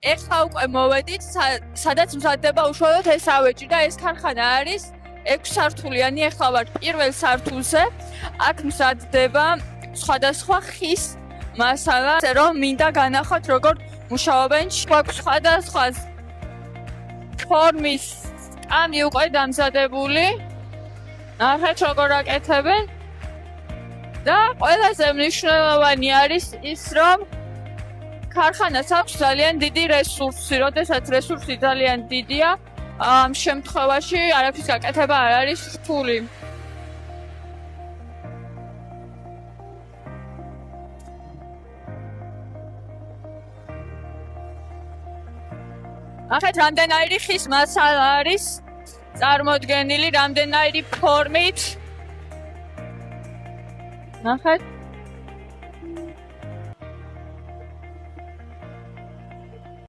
ეხლა უკვე მოვედით, სადაც მზადდება უშუალოდ ეს ავეჯი და ეს ქარხანა არის 6 სართულიანი, ეხლა ვარ პირველ სართულზე. აქ მზადდება სხვადასხვა ხის მასალა, რომ მინდა განახოთ როგორ მუშაობენ. გვაქვს სხვადასხვა ფორმის კამი უკვე დამზადებული. ნახეთ როგორ აკეთებენ. და ყველაზე მნიშვნელოვანი არის ის, რომ ქარხანას აქვს ძალიან დიდი რესურსი, როდესაც რესურსი ძალიან დიდია, ამ შემთხვევაში არაფრის გაკეთება არ არის რთული. ახეთ რამდენაირი ხის მასალა არის წარმოდგენილი, რამდენაირი ფორმით. ნახეთ